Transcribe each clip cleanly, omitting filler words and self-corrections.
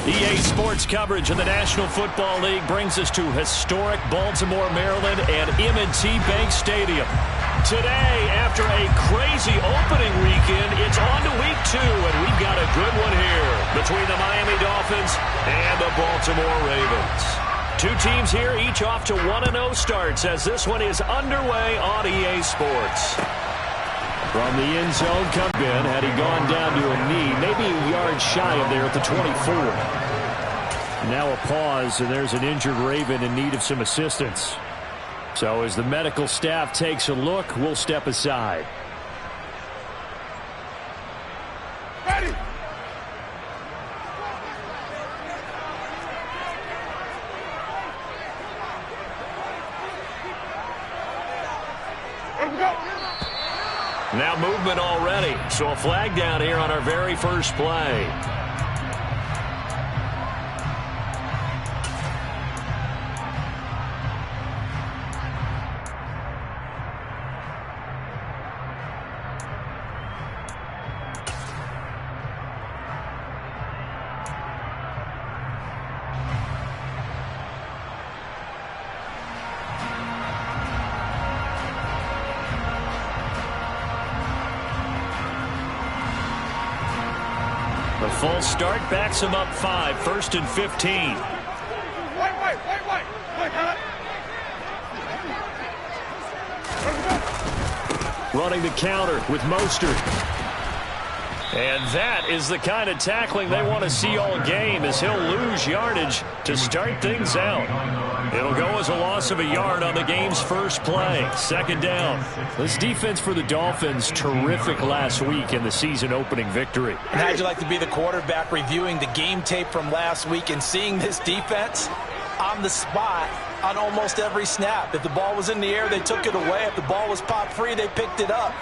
EA Sports coverage of the National Football League brings us to historic Baltimore, Maryland and M&T Bank Stadium. Today, after a crazy opening weekend, it's on to week 2, and we've got a good one here between the Miami Dolphins and the Baltimore Ravens. Two teams here, each off to 1-0 starts as this one is underway on EA Sports. From the end zone, come in. Had he gone down to a knee, maybe a yard shy of there at the 24. Now a pause, and there's an injured Raven in need of some assistance. So as the medical staff takes a look, we'll step aside. Ready. Let's go. Now movement already, so a flag down here on our very first play. The full start backs him up 5, 1st and 15. Running the counter with Mostert. And that is the kind of tackling they want to see all game, as he'll lose yardage to start things out. It'll go as a loss of a yard on the game's first play. 2nd down. This defense for the Dolphins, terrific last week in the season-opening victory. And how'd you like to be the quarterback reviewing the game tape from last week and seeing this defense on the spot on almost every snap? If the ball was in the air, they took it away. If the ball was popped free, they picked it up.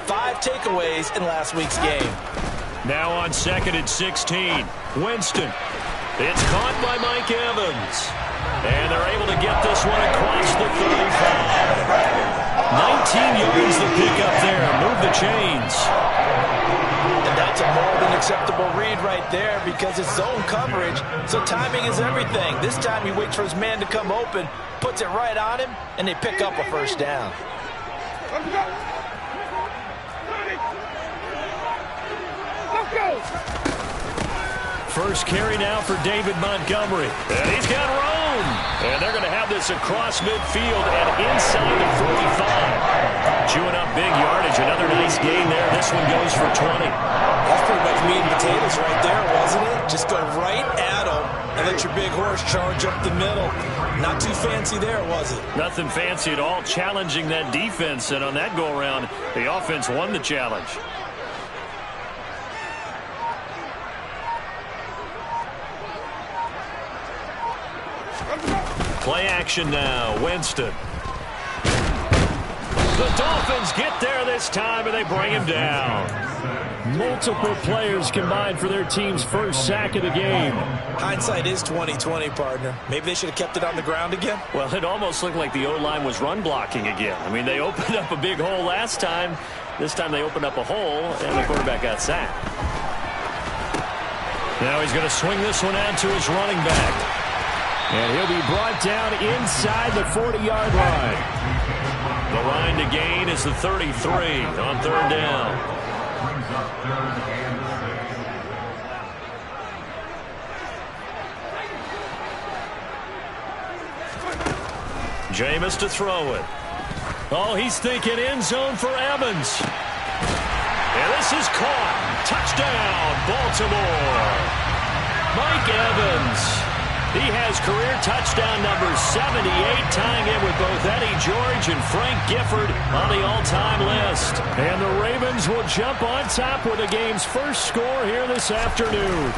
5 takeaways in last week's game. Now on 2nd and 16. Winston. It's caught by Mike Evans. And they're able to get this one across the 35. 19 yards to pick up there. Move the chains. And that's a more than acceptable read right there because it's zone coverage, so timing is everything. This time he waits for his man to come open, puts it right on him, and they pick up a 1st down. Let's go. Let's go. First carry now for David Montgomery. And he's got room. And they're going to have this across midfield and inside the 45. Chewing up big yardage. Another nice gain there. This one goes for 20. That's pretty much meat and potatoes right there, wasn't it? Just go right at him and let your big horse charge up the middle. Not too fancy there, was it? Nothing fancy at all. Challenging that defense. And on that go-around, the offense won the challenge. Play action now. Winston. The Dolphins get there this time, and they bring him down. Multiple players combined for their team's first sack of the game. Hindsight is 20/20, partner. Maybe they should have kept it on the ground again. Well, it almost looked like the O-line was run blocking again. I mean, they opened up a big hole last time. This time they opened up a hole, and the quarterback got sacked. Now he's going to swing this one out to his running back. And he'll be brought down inside the 40-yard line. The line to gain is the 33 on 3rd down. Jameis to throw it. Oh, he's thinking end zone for Evans. And this is caught. Touchdown, Baltimore. Mike Evans. He has career touchdown number 78, tying it with both Eddie George and Frank Gifford on the all-time list. And the Ravens will jump on top with the game's first score here this afternoon.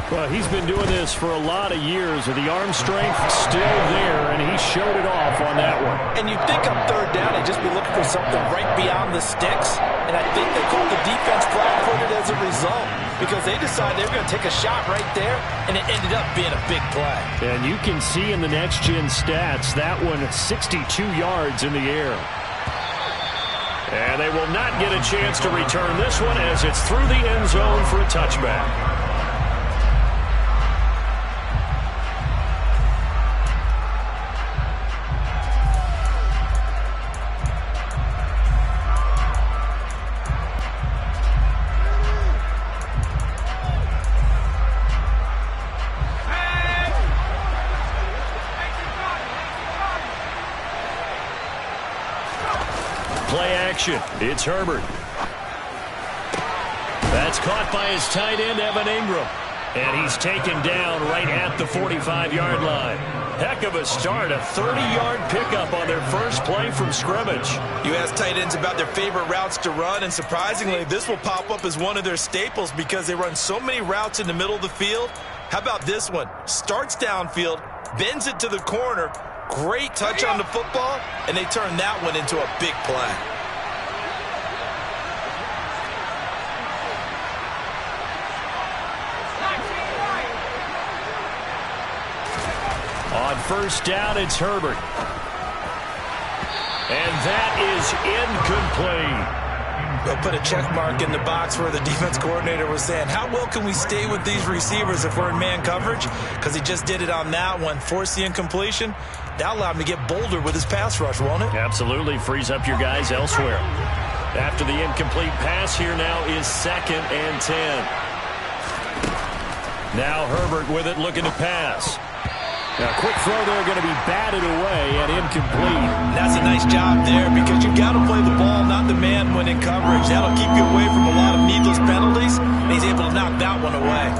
Well, he's been doing this for a lot of years with the arm strength still there, and he showed it off on that one. And you'd think on third down he'd just be looking for something right beyond the sticks, and I think they called the defense flat-footed as a result because they decided they were going to take a shot right there, and it ended up being a big play. And you can see in the next-gen stats that one 62 yards in the air. And they will not get a chance to return this one as it's through the end zone for a touchback. Play action. It's Herbert. That's caught by his tight end, Evan Ingram. And he's taken down right at the 45-yard line. Heck of a start, a 30-yard pickup on their first play from scrimmage. You ask tight ends about their favorite routes to run, and surprisingly, this will pop up as one of their staples because they run so many routes in the middle of the field. How about this one? Starts downfield, bends it to the corner, great touch on the football, and they turn that one into a big play. On first down, it's Herbert. And that is incomplete. They'll put a check mark in the box where the defense coordinator was saying, how well can we stay with these receivers if we're in man coverage? Because he just did it on that one, forced the incompletion. That allowed him to get bolder with his pass rush, won't it? Absolutely, frees up your guys elsewhere. After the incomplete pass, here now is 2nd and 10. Now Herbert with it, looking to pass. Now, quick throw there, going to be batted away and incomplete. That's a nice job there because you got to play the ball, not the man when in coverage. That'll keep you away from a lot of needless penalties, and he's able to knock that one away.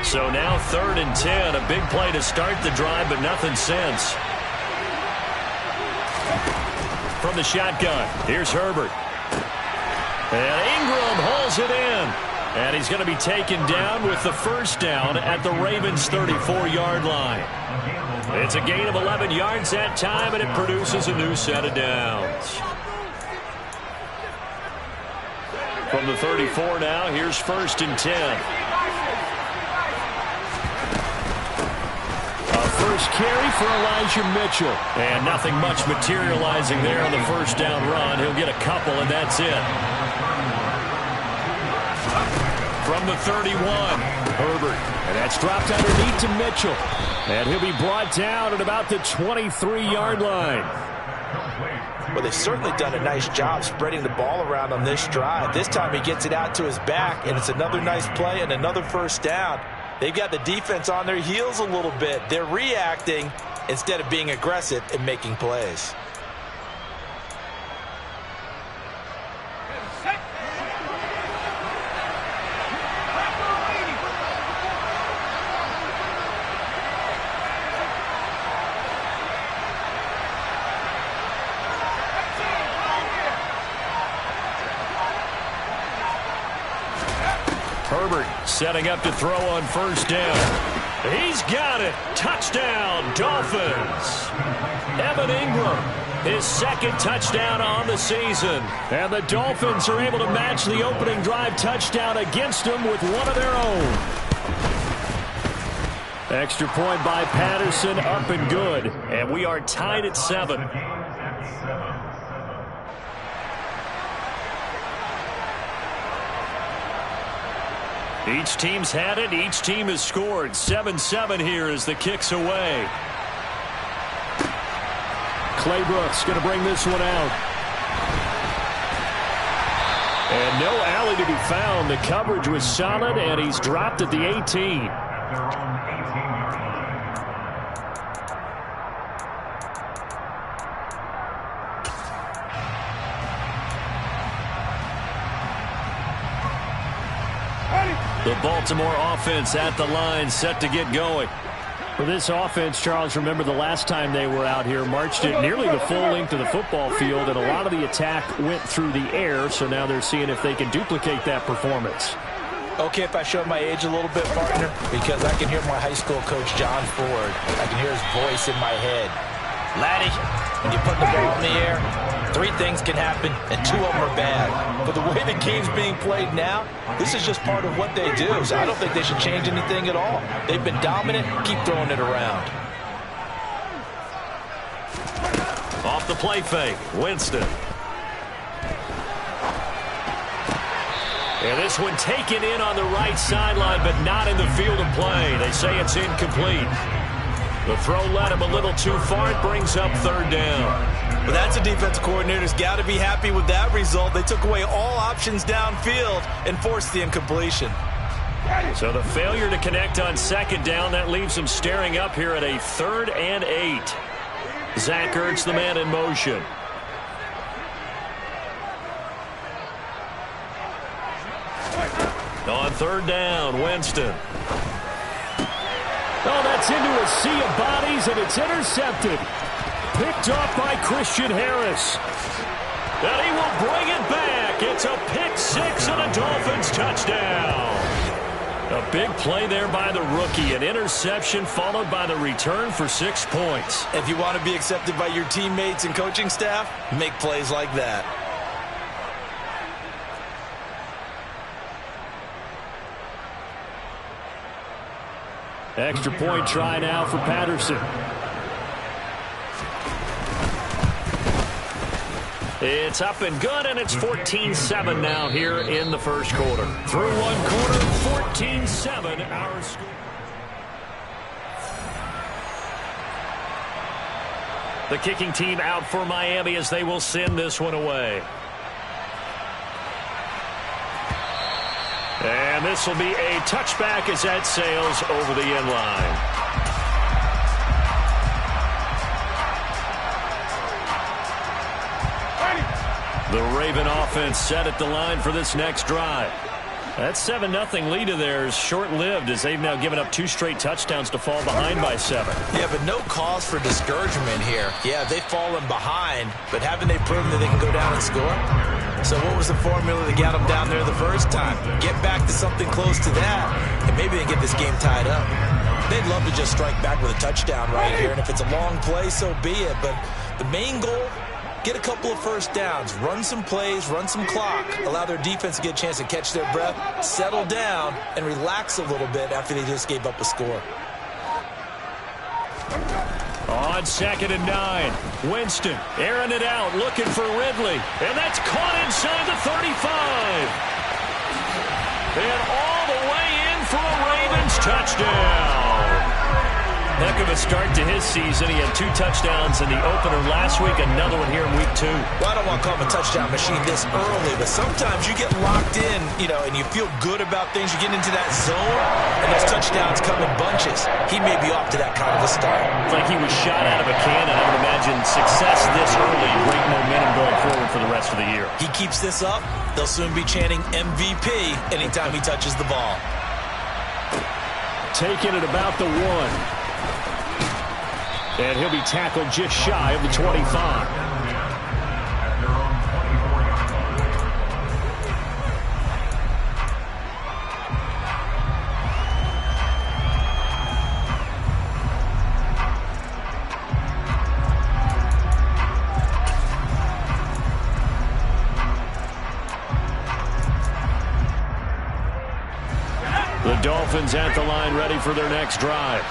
So now 3rd and 10, a big play to start the drive, but nothing since. From the shotgun, here's Herbert. And Ingram hauls it in. And he's going to be taken down with the first down at the Ravens' 34-yard line. It's a gain of 11 yards that time, and it produces a new set of downs. From the 34 now, here's 1st and 10. First carry for Elijah Mitchell. And nothing much materializing there on the first down run. He'll get a couple, and that's it. From the 31, Herbert. And that's dropped underneath to Mitchell. And he'll be brought down at about the 23-yard line. Well, they've certainly done a nice job spreading the ball around on this drive. This time he gets it out to his back, and it's another nice play and another first down. They've got the defense on their heels a little bit. They're reacting instead of being aggressive and making plays. Herbert setting up to throw on first down. He's got it. Touchdown, Dolphins. Evan Ingram, his 2nd touchdown on the season. And the Dolphins are able to match the opening drive touchdown against them with one of their own. Extra point by Patterson, up and good. And we are tied at 7. Each team's had it. Each team has scored. 7-7 here as the kick's away. Claybrooks going to bring this one out. And no alley to be found. The coverage was solid, and he's dropped at the 18. The Baltimore offense at the line, set to get going. For this offense, Charles, remember the last time they were out here, marched it nearly the full length of the football field, and a lot of the attack went through the air, so now they're seeing if they can duplicate that performance. Okay, if I show my age a little bit, partner, because I can hear my high school coach, John Ford. I can hear his voice in my head. Laddie, when you put the ball in the air, 3 things can happen, and 2 of them are bad. But the way the game's being played now, this is just part of what they do. So I don't think they should change anything at all. They've been dominant. Keep throwing it around. Off the play fake, Winston. And this one taken in on the right sideline, but not in the field of play. They say it's incomplete. The throw led him a little too far. It brings up 3rd down. Well, that's a defense coordinator's got to be happy with that result. They took away all options downfield and forced the incompletion. So the failure to connect on 2nd down, that leaves them staring up here at a 3rd and 8. Zach Ertz, the man in motion. On 3rd down, Winston. Oh, that's into a sea of bodies, and it's intercepted. Picked off by Christian Harris. And he will bring it back. It's a pick 6 and a Dolphins touchdown. A big play there by the rookie. An interception followed by the return for 6 points. If you want to be accepted by your teammates and coaching staff, make plays like that. Extra point try now for Patterson. It's up and good, and it's 14-7 now here in the first quarter. Through 1 quarter, 14-7 our score. The kicking team out for Miami as they will send this one away. And this will be a touchback as that sails over the end line. The Raven offense set at the line for this next drive. That 7-0 lead of theirs short-lived as they've now given up 2 straight touchdowns to fall behind by 7. Yeah, but no cause for discouragement here. Yeah, they've fallen behind, but haven't they proven that they can go down and score? So what was the formula that got them down there the first time? Get back to something close to that, and maybe they get this game tied up. They'd love to just strike back with a touchdown right here, and if it's a long play, so be it. But the main goal, get a couple of first downs, run some plays, run some clock, allow their defense to get a chance to catch their breath, settle down, and relax a little bit after they just gave up a score. On 2nd and 9, Winston airing it out, looking for Ridley, and that's caught inside the 35. And all the way in for a Ravens touchdown. Heck of a start to his season. He had 2 touchdowns in the opener last week, another one here in week 2. Well, I don't want to call him a touchdown machine this early, but sometimes you get locked in, and you feel good about things. You get into that zone, and those touchdowns come in bunches. He may be off to that kind of a start. It's like he was shot out of a cannon. I would imagine success this early, great momentum going forward for the rest of the year. He keeps this up, they'll soon be chanting MVP anytime he touches the ball. Taking it about the 1. And he'll be tackled just shy of the 25. The Dolphins at the line, ready for their next drive.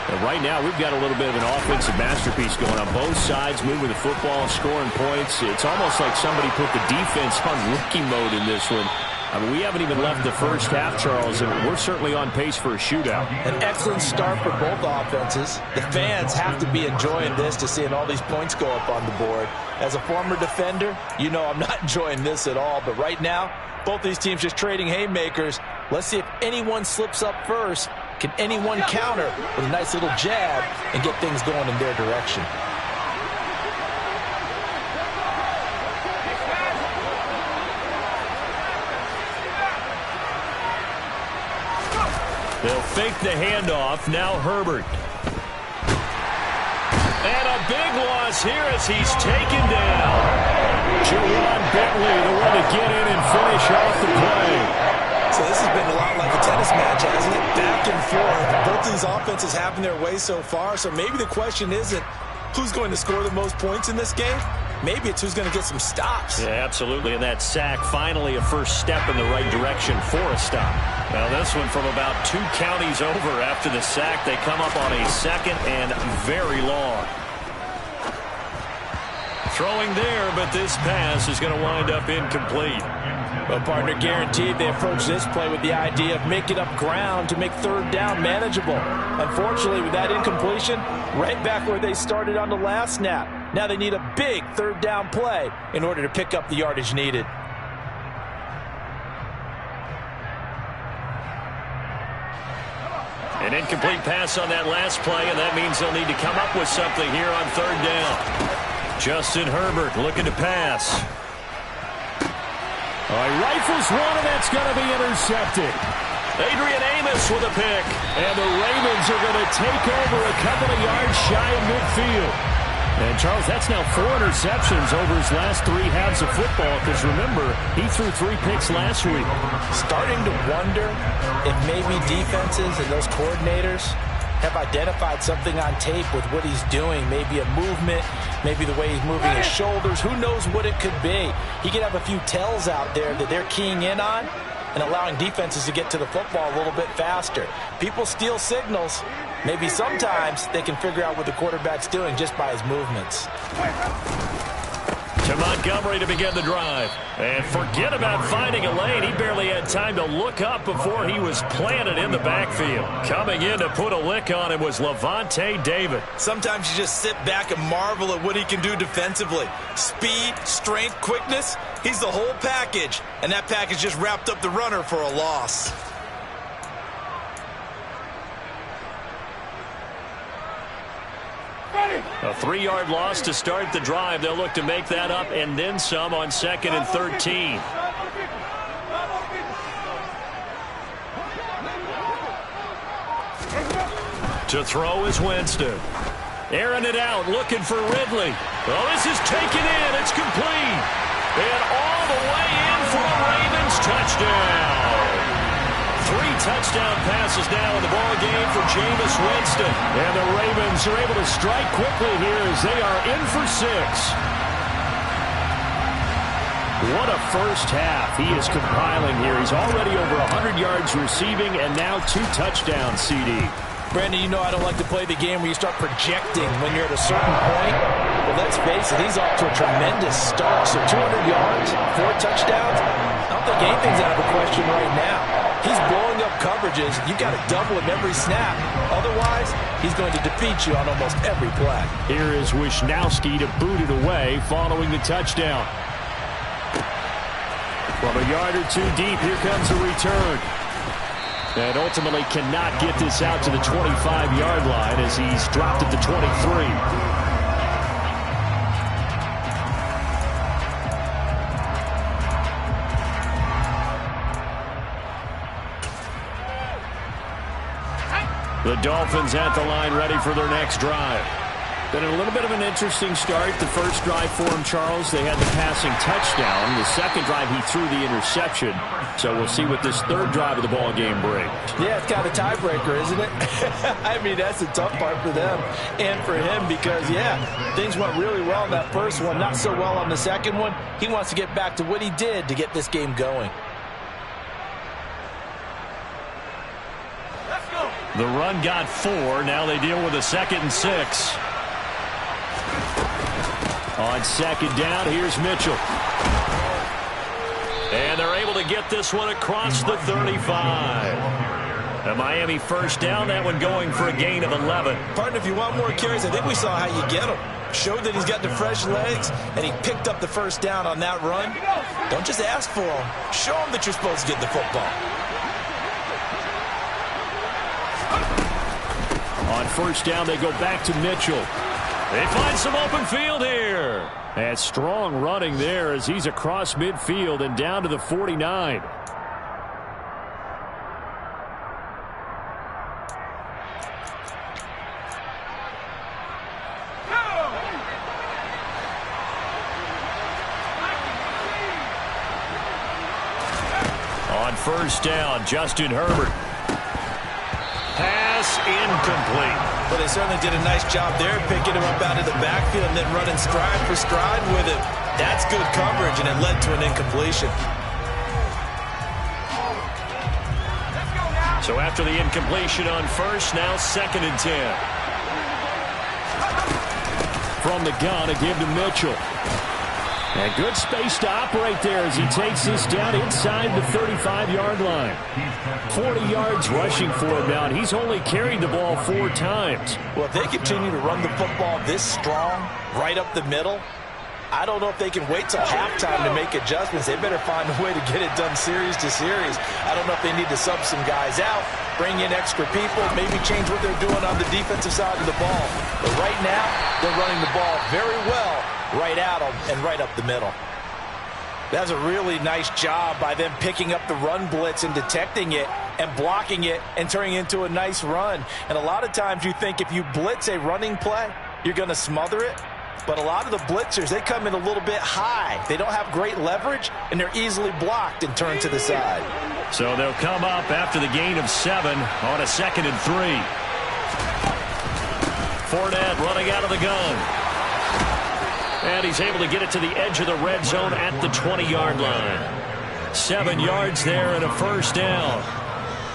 And right now, we've got a little bit of an offensive masterpiece going on. Both sides moving the football, scoring points. It's almost like somebody put the defense on rookie mode in this one. I mean, we haven't even left the first half, Charles, and we're certainly on pace for a shootout. An excellent start for both offenses. The fans have to be enjoying this to seeing all these points go up on the board. As a former defender, I'm not enjoying this at all. But right now, both these teams just trading haymakers. Let's see if anyone slips up first. Can anyone counter with a nice little jab and get things going in their direction? They'll fake the handoff. Now Herbert. big loss here as he's taken down. Jerron Bentley, the one to get in and finish off the play. So this has been a lot like a tennis match, hasn't it? Back and forth. Both these offenses having their way so far. So maybe the question isn't who's going to score the most points in this game. Maybe it's who's going to get some stops. Yeah, absolutely. And that sack, finally a first step in the right direction for a stop. Now this one from about 2 counties over after the sack. They come up on a second and very long. Throwing there, but this pass is going to wind up incomplete. Well, partner, guaranteed they approach this play with the idea of making up ground to make third down manageable. Unfortunately, with that incompletion, right back where they started on the last snap. Now they need a big third down play in order to pick up the yardage needed. An incomplete pass on that last play, and that means they'll need to come up with something here on third down. Justin Herbert looking to pass. Rifles one, and that's going to be intercepted. Adrian Amos with a pick. And the Ravens are going to take over a couple of yards shy of midfield. And, Charles, that's now 4 interceptions over his last 3 halves of football, because, remember, he threw 3 picks last week. Starting to wonder if maybe defenses and those coordinators have identified something on tape with what he's doing. Maybe a movement, maybe the way he's moving his shoulders. Who knows what it could be? He could have a few tells out there that they're keying in on and allowing defenses to get to the football a little bit faster. People steal signals. Maybe sometimes they can figure out what the quarterback's doing just by his movements. To Montgomery to begin the drive. And forget about finding a lane. He barely had time to look up before he was planted in the backfield. Coming in to put a lick on him was Levante David. Sometimes you just sit back and marvel at what he can do defensively. Speed, strength, quickness. He's the whole package. And that package just wrapped up the runner for a loss. A 3-yard loss to start the drive. They'll look to make that up and then some on 2nd and 13. To throw is Winston. Airing it out, looking for Ridley. Well, this is taken in. It's complete. And all the way in for a Ravens touchdown. 3 touchdown passes now in the ball game for Jameis Winston. And the Ravens are able to strike quickly here as they are in for 6. What a first half he is compiling here. He's already over 100 yards receiving and now 2 touchdowns, CD. Brandon, you know I don't like to play the game where you start projecting when you're at a certain point. Well, let's face it, he's off to a tremendous start. So 200 yards, 4 touchdowns. I don't think anything's out of the question right now. He's blowing up coverages. You've got to double him every snap. Otherwise, he's going to defeat you on almost every play. Here is Wisnowski to boot it away following the touchdown. From a yard or 2 deep, here comes the return. And ultimately cannot get this out to the 25-yard line as he's dropped at the 23. The Dolphins at the line ready for their next drive. Been a little bit of an interesting start. The first drive for him, Charles, they had the passing touchdown. The second drive, he threw the interception. So we'll see what this third drive of the ball game brings. Yeah, it's kind of a tiebreaker, isn't it? I mean, that's the tough part for them and for him because, yeah, things went really well in that first one, not so well on the second one. He wants to get back to what he did to get this game going. The run got 4. Now they deal with a 2nd and 6. On 2nd down, here's Mitchell. And they're able to get this one across the 35. A Miami first down, that one going for a gain of 11. Partner, if you want more carries, I think we saw how you get him. Showed that he's got the fresh legs, and he picked up the first down on that run. Don't just ask for him. Show him that you're supposed to get the football. On first down, they go back to Mitchell. They find some open field here. And strong running there as he's across midfield and down to the 49. first down. Justin Herbert. Pass incomplete. Well, they certainly did a nice job there, picking him up out of the backfield and then running stride for stride with him. That's good coverage, and it led to an incompletion. So after the incompletion on first, now 2nd and 10. From the gun, a give to Mitchell. And good space to operate there as he takes this down inside the 35-yard line. 40 yards rushing for him now, and he's only carried the ball 4 times. Well, if they continue to run the football this strong, right up the middle, I don't know if they can wait till halftime to make adjustments. They better find a way to get it done series to series. I don't know if they need to sub some guys out, bring in extra people, maybe change what they're doing on the defensive side of the ball. But right now, they're running the ball very well right at them and right up the middle. That's a really nice job by them picking up the run blitz and detecting it and blocking it and turning it into a nice run. And a lot of times you think if you blitz a running play, you're going to smother it. But a lot of the blitzers, they come in a little bit high. They don't have great leverage, and they're easily blocked and turned to the side. So they'll come up after the gain of 7 on a 2nd and 3. Fournette running out of the gun. And he's able to get it to the edge of the red zone at the 20-yard line. 7 yards there and a first down.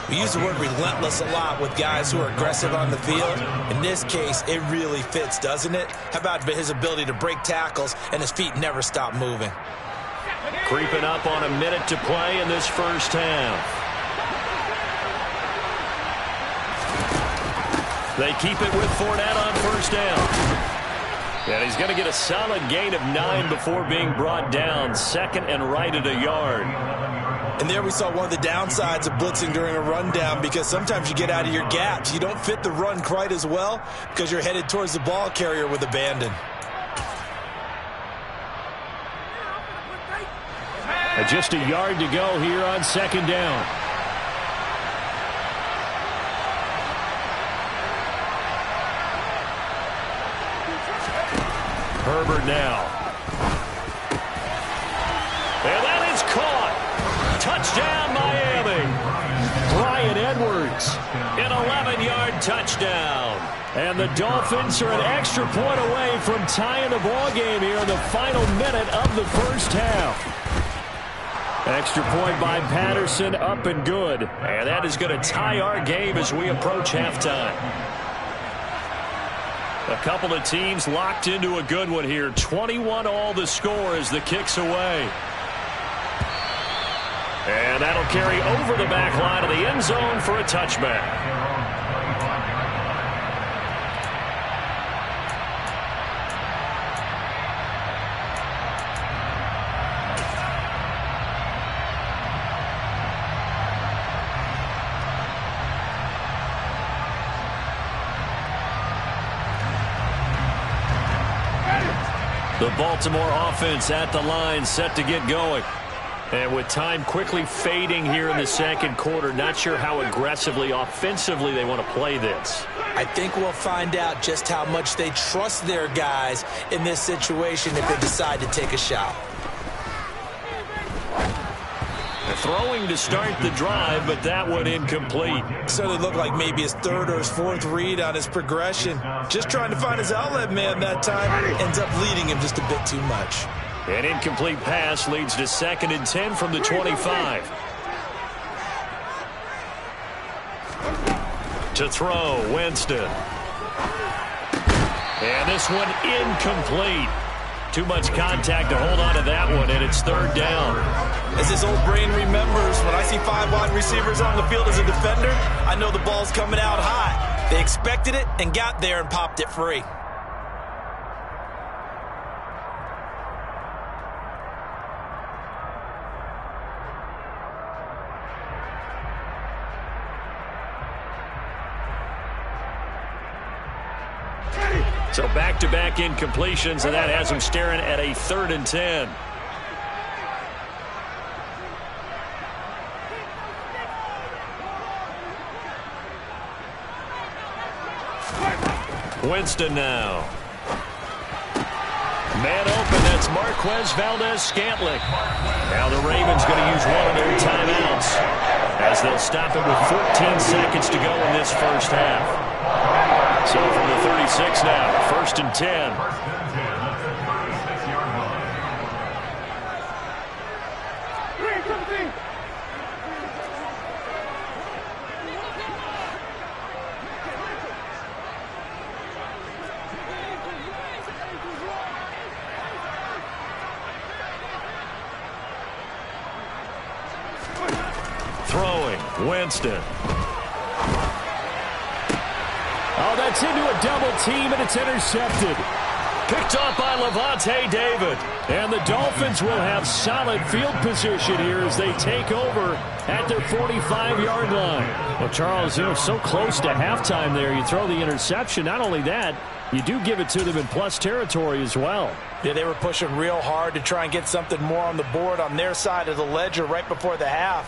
We use the word relentless a lot with guys who are aggressive on the field. In this case, it really fits, doesn't it? How about his ability to break tackles and his feet never stop moving? Creeping up on a minute to play in this first half. They keep it with Fournette on first down. And he's going to get a solid gain of 9 before being brought down. 2nd and right at a yard. And there we saw one of the downsides of blitzing during a rundown, because sometimes you get out of your gaps. You don't fit the run quite as well because you're headed towards the ball carrier with abandon. And just a yard to go here on 2nd down. Herbert now. And that is caught. Touchdown, Miami. Bryan Edwards, an 11-yard touchdown. And the Dolphins are an extra point away from tying the ball game here in the final minute of the first half. Extra point by Patterson, up and good. And that is going to tie our game as we approach halftime. A couple of teams locked into a good one here. 21 all the score as the kick's away. And that'll carry over the back line of the end zone for a touchback. The Baltimore offense at the line, set to get going. And with time quickly fading here in the second quarter, not sure how aggressively, offensively they want to play this. I think we'll find out just how much they trust their guys in this situation if they decide to take a shot. Throwing to start the drive, but that one incomplete. Certainly looked like maybe his 3rd or his 4th read on his progression. Just trying to find his outlet man that time. Ends up leading him just a bit too much. An incomplete pass leads to 2nd and 10 from the 25. To throw, Winston. And this one incomplete. Too much contact to hold on to that one, and it's 3rd down. As this old brain remembers, when I see 5 wide receivers on the field as a defender, I know the ball's coming out high. They expected it and got there and popped it free. So back-to-back incompletions, and that has him staring at a 3rd and 10. Winston now. Man open, that's Marquez Valdez-Scantling. Now the Ravens going to use one of their timeouts as they'll stop it with 14 seconds to go in this first half. So from the 36 now, 1st and 10. Throwing, Winston. Oh, that's into a double team, and it's intercepted. Picked off by Levante David. And the Dolphins will have solid field position here as they take over at their 45-yard line. Well, Charles, so close to halftime there. You throw the interception. Not only that, you do give it to them in plus territory as well. Yeah, they were pushing real hard to try and get something more on the board on their side of the ledger right before the half.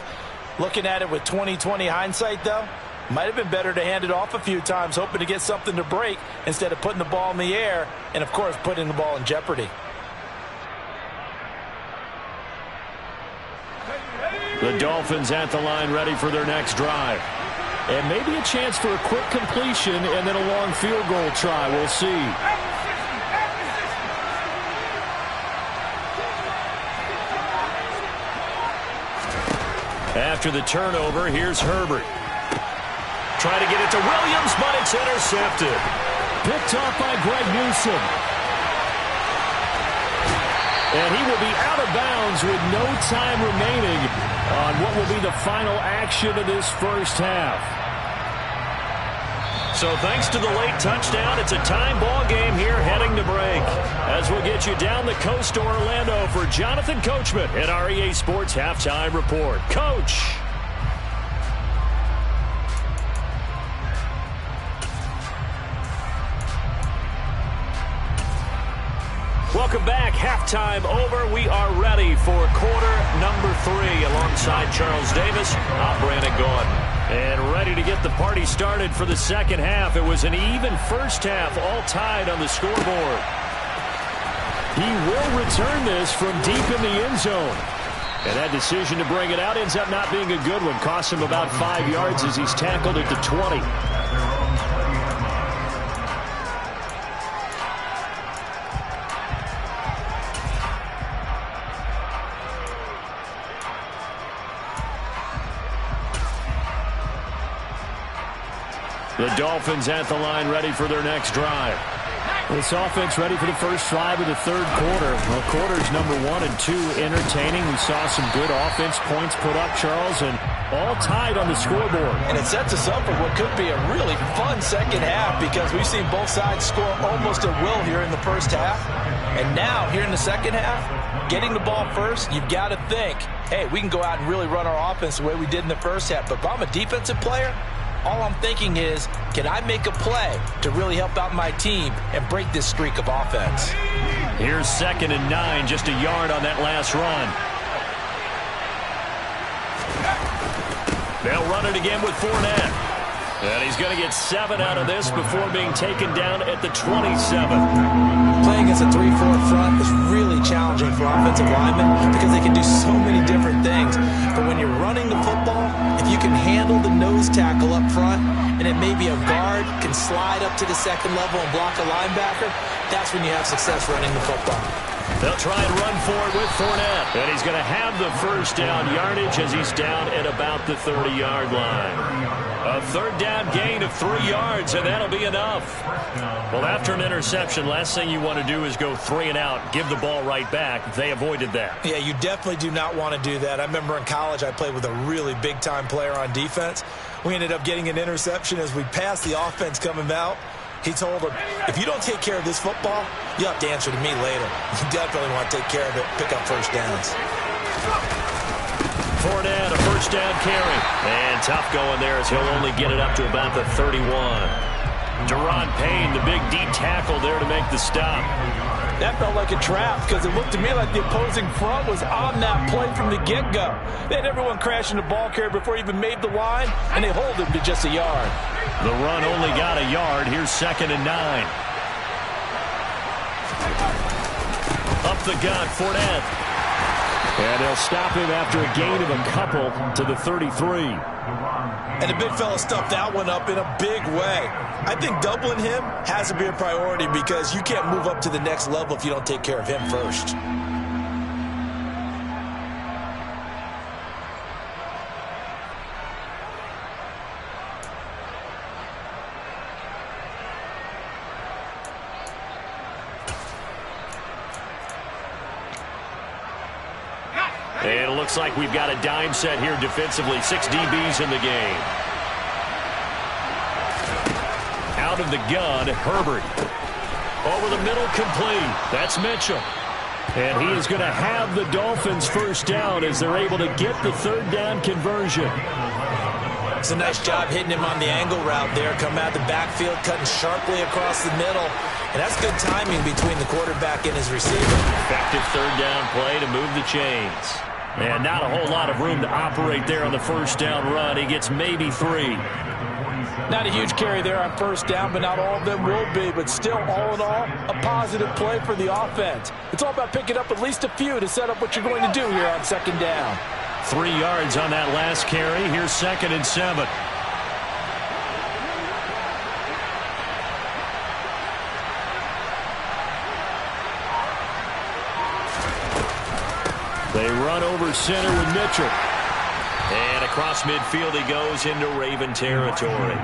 Looking at it with 20/20 hindsight, though, might have been better to hand it off a few times, hoping to get something to break instead of putting the ball in the air and, of course, putting the ball in jeopardy. The Dolphins at the line ready for their next drive. And maybe a chance for a quick completion and then a long field goal try. We'll see. After the turnover, here's Herbert. Trying to get it to Williams, but it's intercepted. Picked off by Greg Newsome. And he will be out of bounds with no time remaining on what will be the final action of this first half. So thanks to the late touchdown, it's a time ball game here heading to break. As we'll get you down the coast to Orlando for Jonathan Coachman at our EA Sports Halftime Report. Coach! Welcome back. Halftime over. We are ready for quarter number 3 alongside Charles Davis. I'm Brandon Gaudin. And ready to get the party started for the second half. It was an even first half, all tied on the scoreboard. He will return this from deep in the end zone. And that decision to bring it out ends up not being a good one. Costs him about 5 yards as he's tackled at the 20. The Dolphins at the line ready for their next drive. This offense ready for the first drive of the third quarter. Well, quarters number 1 and 2 entertaining. We saw some good offense points put up, Charles, and all tied on the scoreboard. And it sets us up for what could be a really fun second half because we've seen both sides score almost at will here in the first half. And now, here in the second half, getting the ball first, you've got to think, hey, we can go out and really run our offense the way we did in the first half. But if I'm a defensive player, all I'm thinking is, can I make a play to really help out my team and break this streak of offense? Here's 2nd and 9, just a yard on that last run. They'll run it again with Fournette. And he's going to get 7 out of this before being taken down at the 27. Playing against a 3-4 front is really challenging for offensive linemen because they can do so many different things. But when you're running the football, if you can handle the nose tackle up front, and it may be a guard can slide up to the second level and block a linebacker, that's when you have success running the football. They'll try and run for it with Fournette. And he's going to have the first down yardage as he's down at about the 30-yard line. A third down gain of 3 yards, and that'll be enough. Well, after an interception, last thing you want to do is go 3 and out, give the ball right back. They avoided that. Yeah, you definitely do not want to do that. I remember in college I played with a really big-time player on defense. We ended up getting an interception as we passed the offense coming out. He told him, if you don't take care of this football, you'll have to answer to me later. You definitely want to take care of it, pick up first downs. Fournette, a first down carry. And tough going there as he'll only get it up to about the 31. Deron Payne, the big D tackle there to make the stop. That felt like a trap because it looked to me like the opposing front was on that play from the get-go. They had everyone crashing the ball carrier before he even made the line, and they hold him to just a yard. The run only got a yard. Here's 2nd and 9. Up the gut, Fournette. And they'll stop him after a gain of a couple to the 33. And the big fella stuffed that one up in a big way. I think doubling him has to be a priority because you can't move up to the next level if you don't take care of him first. And it looks like we've got a dime set here defensively. 6 DBs in the game. Out of the gun, Herbert. Over the middle, complete. That's Mitchell. And he is going to have the Dolphins first down as they're able to get the third down conversion. It's a nice job hitting him on the angle route there. Come out the backfield, cutting sharply across the middle. And that's good timing between the quarterback and his receiver. Effective third down play to move the chains. And not a whole lot of room to operate there on the first down run. He gets maybe 3. Not a huge carry there on first down, but not all of them will be. But still, all in all, a positive play for the offense. It's all about picking up at least a few to set up what you're going to do here on second down. 3 yards on that last carry. Here's 2nd and 7. They run over center with Mitchell. And across midfield he goes into Raven territory.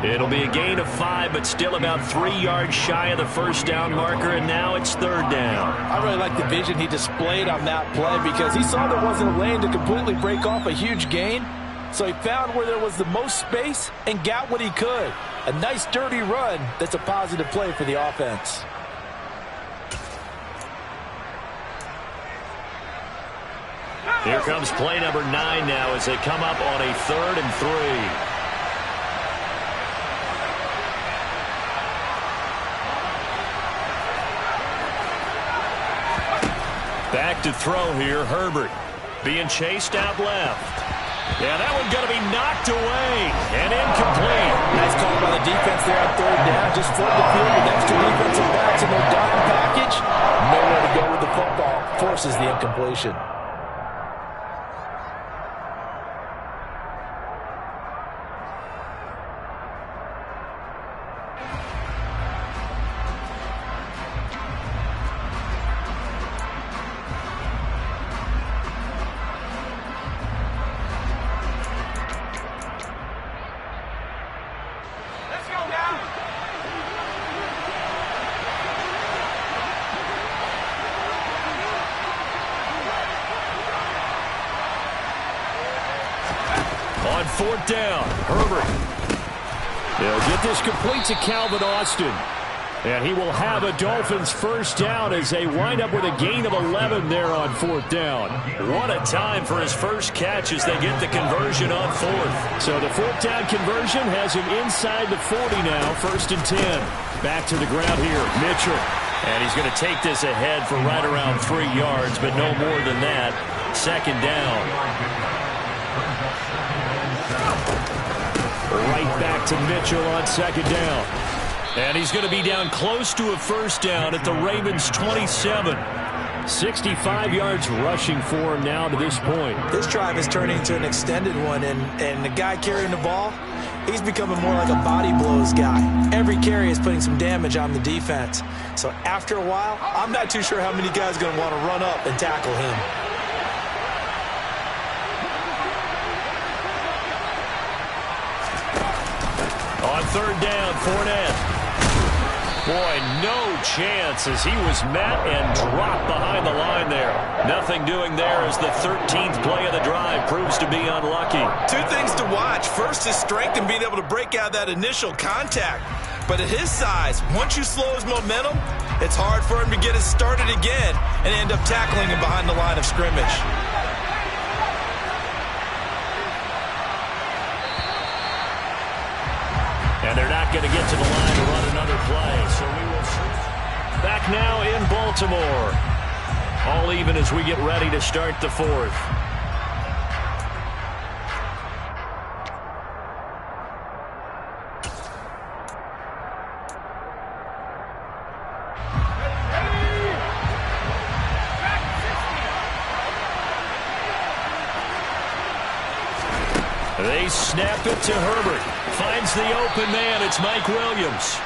It'll be a gain of 5, but still about 3 yards shy of the first down marker, and now it's third down. I really like the vision he displayed on that play because he saw there wasn't a lane to completely break off a huge gain. So he found where there was the most space and got what he could. A nice dirty run that's a positive play for the offense. Here comes play number 9 now as they come up on a 3rd and 3. Back to throw here, Herbert. Being chased out left. Yeah, that one's going to be knocked away and incomplete. Nice call by the defense there on third down. Just flood the field with extra defensive backs in their dime package. Nowhere to go with the football. Forces the incompletion. On 4th down, Herbert. They'll get this complete to Calvin Austin. And he will have a Dolphins first down as they wind up with a gain of 11 there on 4th down. What a time for his first catch as they get the conversion on 4th. So the 4th down conversion has him inside the 40 now, 1st and 10. Back to the ground here, Mitchell. And he's going to take this ahead for right around 3 yards, but no more than that. 2nd down. Right back to Mitchell on 2nd down. And he's going to be down close to a first down at the Ravens' 27. 65 yards rushing for him now to this point. This drive is turning into an extended one, and the guy carrying the ball, he's becoming more like a body blows guy. Every carry is putting some damage on the defense. So after a while, I'm not too sure how many guys are going to want to run up and tackle him. On 3rd down, Fournette. Boy, no chance as he was met and dropped behind the line there. Nothing doing there as the 13th play of the drive proves to be unlucky. 2 things to watch. First, his strength and being able to break out that initial contact. But at his size, once you slow his momentum, it's hard for him to get it started again and end up tackling him behind the line of scrimmage. And they're not going to get to the line to run another play. So we will see. Back now in Baltimore. All even as we get ready to start the 4th. They snap it to Herbert. Finds the open man. It's Mike Williams.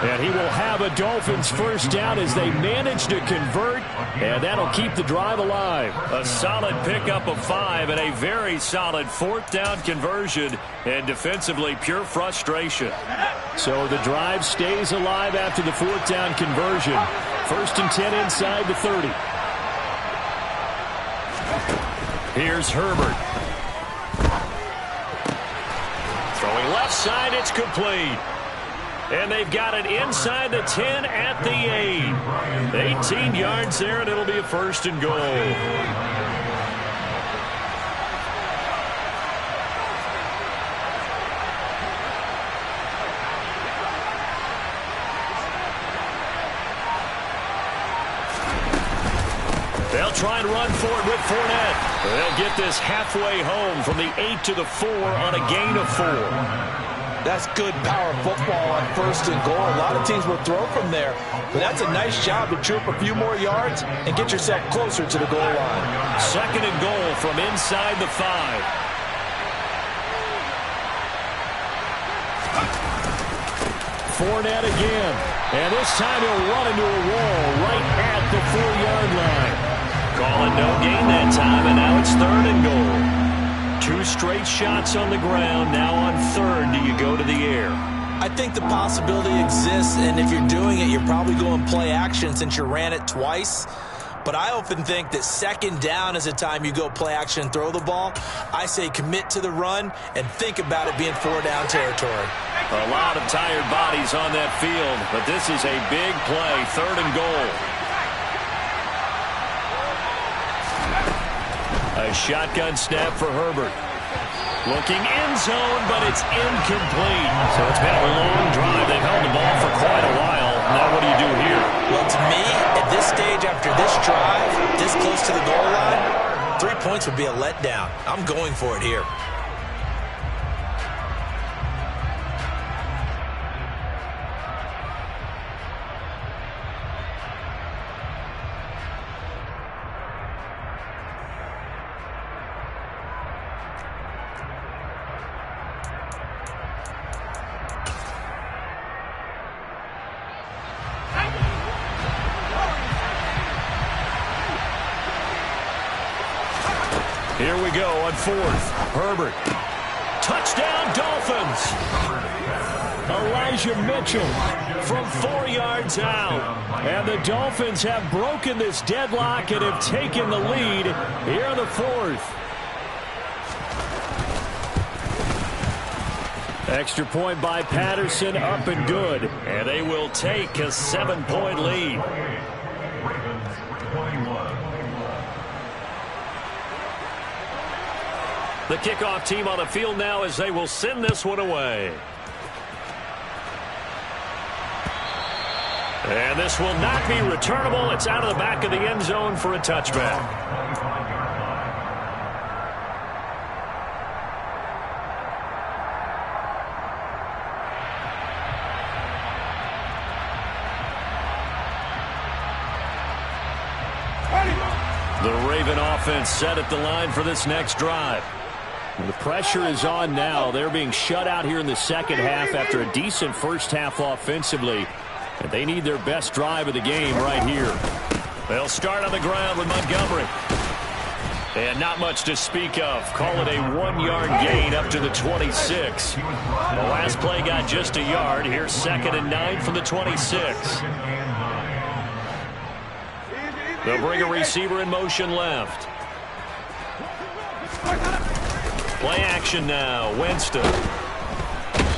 And he will have a Dolphins first down as they manage to convert, and that'll keep the drive alive. A solid pickup of 5 and a very solid 4th down conversion, and defensively pure frustration. So the drive stays alive after the 4th down conversion. 1st and 10 inside the 30. Here's Herbert. Throwing left side, it's complete. And they've got it inside the 10 at the 8. 18 yards there, and it'll be a 1st and goal. They'll try and run for it with Fournette. They'll get this halfway home from the 8 to the 4 on a gain of 4. That's good power football on 1st and goal. A lot of teams will throw from there, but that's a nice job to troop a few more yards and get yourself closer to the goal line. 2nd and goal from inside the 5. Fournette again, and this time he'll run into a wall right at the 4-yard line. Calling no gain that time, and now it's 3rd and goal. 2 straight shots on the ground. Now on 3rd, do you go to the air? I think the possibility exists, and if you're doing it, you're probably going play action since you ran it twice. But I often think that 2nd down is the time you go play action and throw the ball. I say commit to the run and think about it being 4-down territory. A lot of tired bodies on that field, but this is a big play. 3rd and goal. A shotgun snap for Herbert. Looking end zone, but it's incomplete. So it's been a long drive. They've held the ball for quite a while. Now what do you do here? Well, to me, at this stage after this drive, this close to the goal line, 3 points would be a letdown. I'm going for it here. Here we go on 4th. Herbert. Touchdown, Dolphins. Elijah Mitchell from 4 yards out. And the Dolphins have broken this deadlock and have taken the lead here in the 4th. Extra point by Patterson, up and good. And they will take a 7-point lead. The kickoff team on the field now as they will send this one away. And this will not be returnable. It's out of the back of the end zone for a touchback. The Raven offense set at the line for this next drive. The pressure is on now. They're being shut out here in the 2nd half after a decent 1st half offensively. And they need their best drive of the game right here. They'll start on the ground with Montgomery. And not much to speak of. Call it a 1-yard gain up to the 26. The last play got just a yard. Here's 2nd and 9 from the 26. They'll bring a receiver in motion left. Play action now. Winston.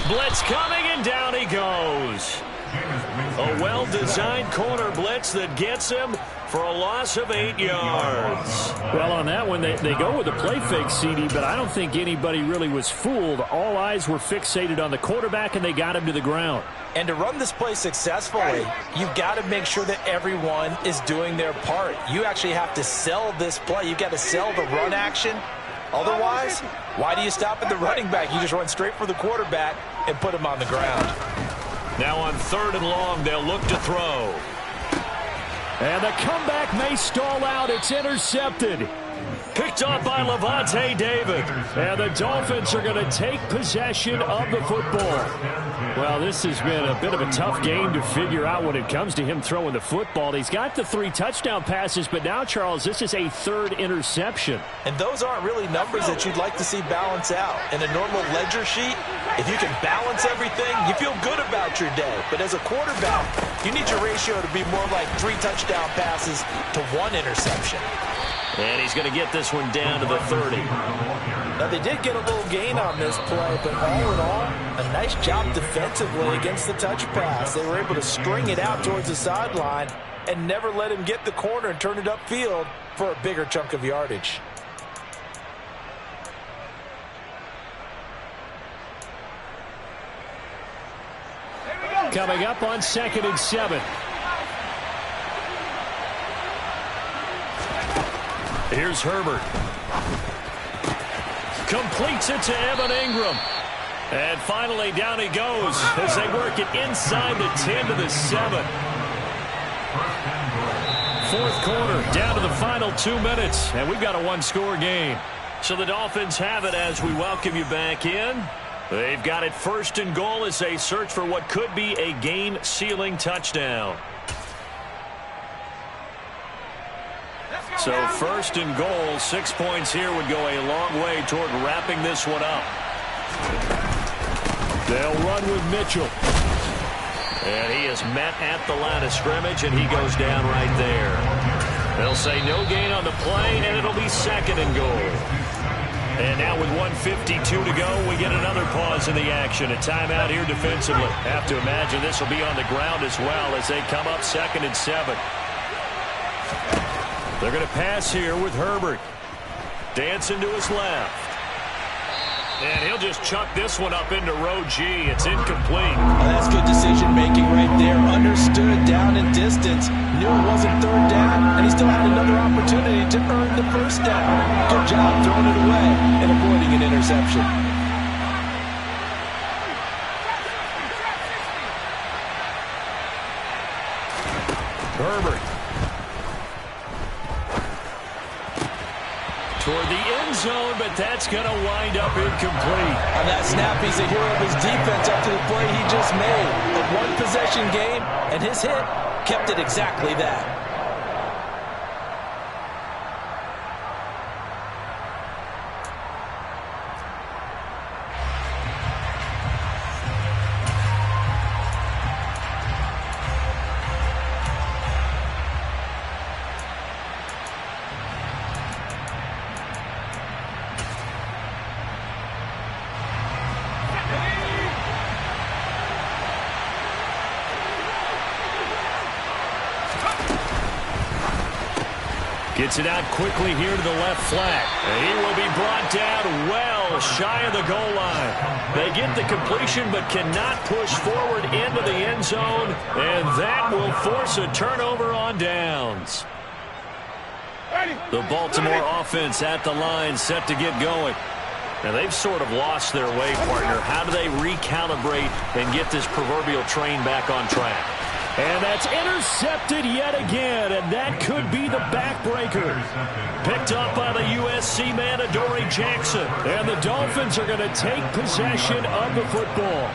Blitz coming, and down he goes. A well-designed corner blitz that gets him for a loss of 8 yards. Well, on that one, they go with a play fake, CD, but I don't think anybody really was fooled. All eyes were fixated on the quarterback, and they got him to the ground. And to run this play successfully, you've got to make sure that everyone is doing their part. You actually have to sell this play. You've got to sell the run action. Otherwise, why do you stop at the running back? You just run straight for the quarterback and put him on the ground. Now on 3rd and long, they'll look to throw. And the comeback may stall out. It's intercepted. Picked Picked off by Levante David. And the Dolphins are going to take possession of the football. Well, this has been a bit of a tough game to figure out when it comes to him throwing the football. He's got the 3 touchdown passes, but now, Charles, this is a 3rd interception. And those aren't really numbers that you'd like to see balance out. In a normal ledger sheet, if you can balance everything, you feel good about your day. But as a quarterback, you need your ratio to be more like 3 touchdown passes to 1 interception. And he's going to get this one down to the 30. Now, they did get a little gain on this play, but all in all, a nice job defensively against the touch pass. They were able to string it out towards the sideline and never let him get the corner and turn it upfield for a bigger chunk of yardage. Coming up on 2nd and 7. Here's Herbert. Completes it to Evan Ingram. And finally, down he goes as they work it inside the 10 to the 7. 4th quarter, down to the final 2 minutes, and we've got a 1-score game. So the Dolphins have it as we welcome you back in. They've got it 1st and goal as they search for what could be a game-sealing touchdown. So 1st and goal, 6 points here would go a long way toward wrapping this one up. They'll run with Mitchell. And he is met at the line of scrimmage, and he goes down right there. They'll say no gain on the play, and it'll be 2nd and goal. And now with 1:52 to go, we get another pause in the action. A timeout here defensively. Have to imagine this will be on the ground as well as they come up 2nd and 7. They're going to pass here with Herbert. Dancing to his left. And he'll just chuck this one up into row G. It's incomplete. Well, that's good decision-making right there. Understood down and distance. Knew it wasn't 3rd down, and he still had another opportunity to earn the 1st down. Good job throwing it away and avoiding an interception. Herbert. Toward the end zone, but that's going to wind up incomplete. On that snap, he's a hero of his defense after the play he just made. A 1-possession game, and his hit kept it exactly that. Gets it out quickly here to the left flat. And he will be brought down well shy of the goal line. They get the completion but cannot push forward into the end zone, and that will force a turnover on downs. The Baltimore offense at the line set to get going. Now, they've sort of lost their way, partner. How do they recalibrate and get this proverbial train back on track? And that's intercepted yet again, and that could be the backbreaker. Picked up by the USC man, Adoree Jackson. And the Dolphins are going to take possession of the football.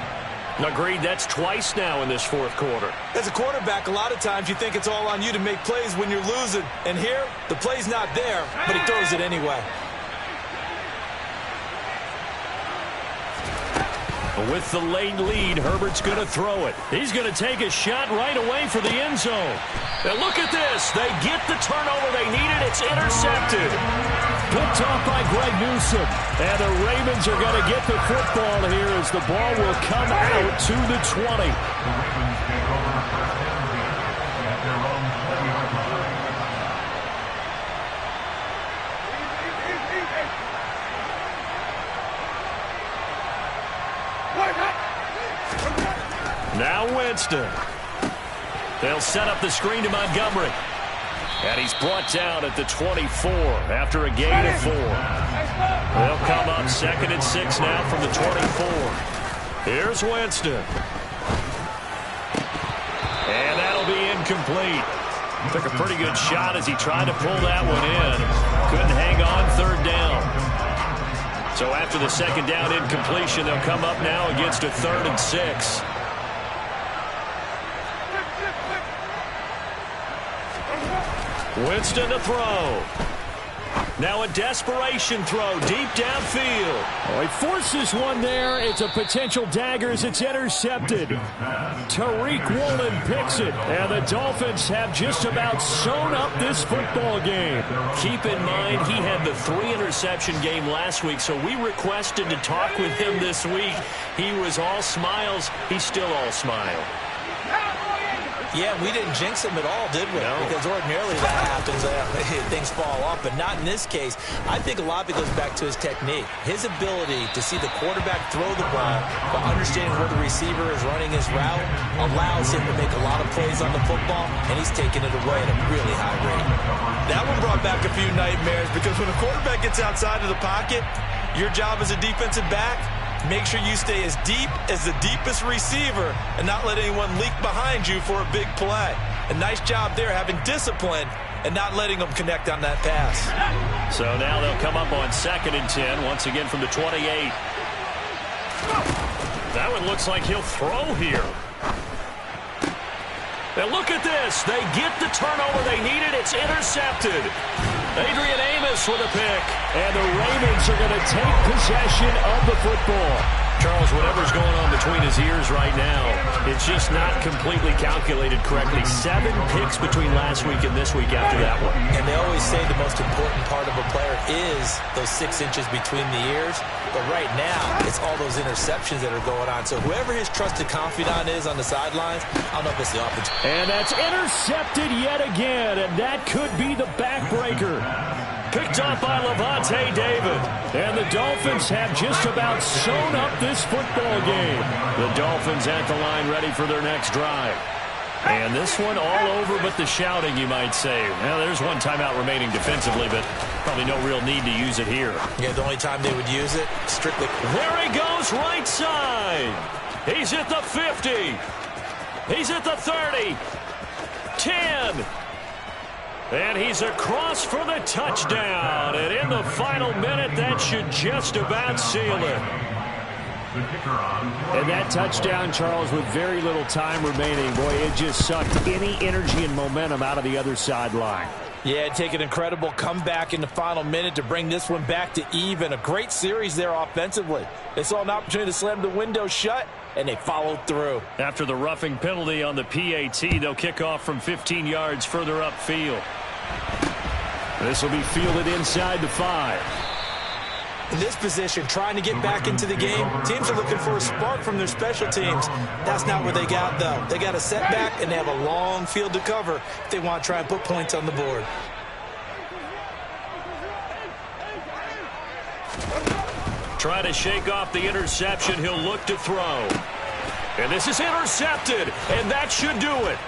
Agreed, that's twice now in this 4th quarter. As a quarterback, a lot of times you think it's all on you to make plays when you're losing. And here, the play's not there, but he throws it anyway. With the late lead, Herbert's going to throw it. He's going to take a shot right away for the end zone. And look at this. They get the turnover they needed. It's intercepted. Picked off by Greg Newsome. And the Ravens are going to get the football here as the ball will come out to the 20. Now Winston. They'll set up the screen to Montgomery. And he's brought down at the 24 after a gain of 4. They'll come up 2nd and 6 now from the 24. Here's Winston. And that'll be incomplete. Took a pretty good shot as he tried to pull that one in. Couldn't hang on third down. So after the second down incompletion, they'll come up now against a 3rd and 6. Winston to throw. Now a desperation throw deep downfield. Oh, he forces one there. It's a potential dagger as it's intercepted. Tariq Woolen picks it. And the Dolphins have just about sewn up this football game. Keep in mind he had the 3-interception game last week, so we requested to talk with him this week. He was all smiles. He's still all smile. Yeah, we didn't jinx him at all, did we? No. Because ordinarily that happens. Things fall off, but not in this case. I think a lot of it goes back to his technique. His ability to see the quarterback throw the ball, but understanding where the receiver is running his route allows him to make a lot of plays on the football, and he's taking it away at a really high rate. That one brought back a few nightmares because when a quarterback gets outside of the pocket, your job as a defensive back, make sure you stay as deep as the deepest receiver and not let anyone leak behind you for a big play. A nice job there having discipline and not letting them connect on that pass. So now they'll come up on 2nd and 10, once again from the 28. That one looks like he'll throw here. And look at this. They get the turnover they needed. It's intercepted. Adrian Amos with a pick. And the Ravens are going to take possession of the football. Charles, whatever's going on between his ears right now, it's just not completely calculated correctly. 7 picks between last week and this week after that one. And they always say the most important part of a player is those 6 inches between the ears. But right now, it's all those interceptions that are going on. So whoever his trusted confidant is on the sidelines, I don't know if it's the offense. And that's intercepted yet again, and that could be the backbreaker. Picked up by Levante David. And the Dolphins have just about sewn up this football game. The Dolphins at the line ready for their next drive. And this one all over but the shouting, you might say. Well, there's one timeout remaining defensively, but probably no real need to use it here. Yeah, the only time they would use it, strictly. There he goes, right side. He's at the 50. He's at the 30. 10. And he's across for the touchdown. And in the final minute, that should just about seal it. And that touchdown, Charles, with very little time remaining, boy, it just sucked any energy and momentum out of the other sideline. Yeah, take an incredible comeback in the final minute to bring this one back to even. A great series there offensively. They saw an opportunity to slam the window shut, and they followed through. After the roughing penalty on the PAT, they'll kick off from 15 yards further upfield. This will be fielded inside the 5. In this position, trying to get back into the game, teams are looking for a spark from their special teams. That's not what they got, though. They got a setback, and they have a long field to cover if they want to try and put points on the board. Try to shake off the interception. He'll look to throw. And this is intercepted, and that should do it.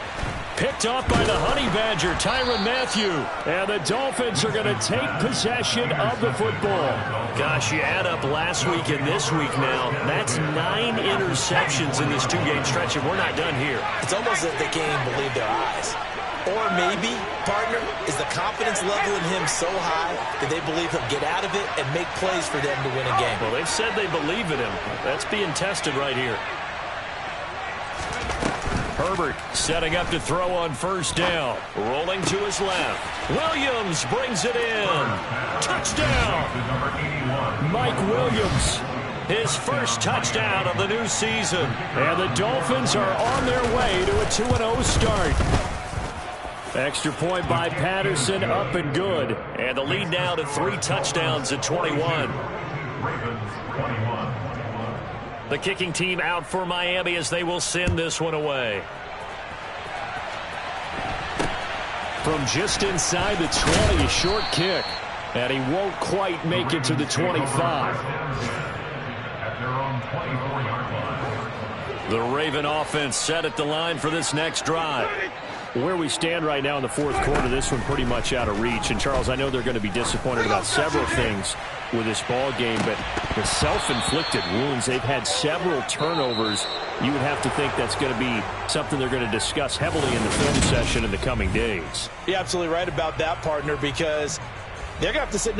Picked off by the Honey Badger, Tyrann Mathieu. And the Dolphins are going to take possession of the football. Gosh, you add up last week and this week now. That's 9 interceptions in this 2-game stretch, and we're not done here. It's almost as if they can't even believe their eyes. Or maybe, partner, is the confidence level in him so high that they believe he'll get out of it and make plays for them to win a game. Well, they've said they believe in him. That's being tested right here. Herbert setting up to throw on first down. Rolling to his left. Williams brings it in. Touchdown. Mike Williams. His first touchdown of the new season. And the Dolphins are on their way to a 2-0 start. Extra point by Patterson, up and good. And the lead now to 3 touchdowns at 21. The kicking team out for Miami as they will send this one away. From just inside the 20, a short kick. And he won't quite make it to the 25. The Raven offense set at the line for this next drive. Where we stand right now in the fourth quarter, this one pretty much out of reach. And, Charles, I know they're going to be disappointed about several things with this ball game, but the self-inflicted wounds, they've had several turnovers you would have to think that's going to be something they're going to discuss heavily in the film session in the coming days. You're absolutely right about that, partner, because they're going to have to sit down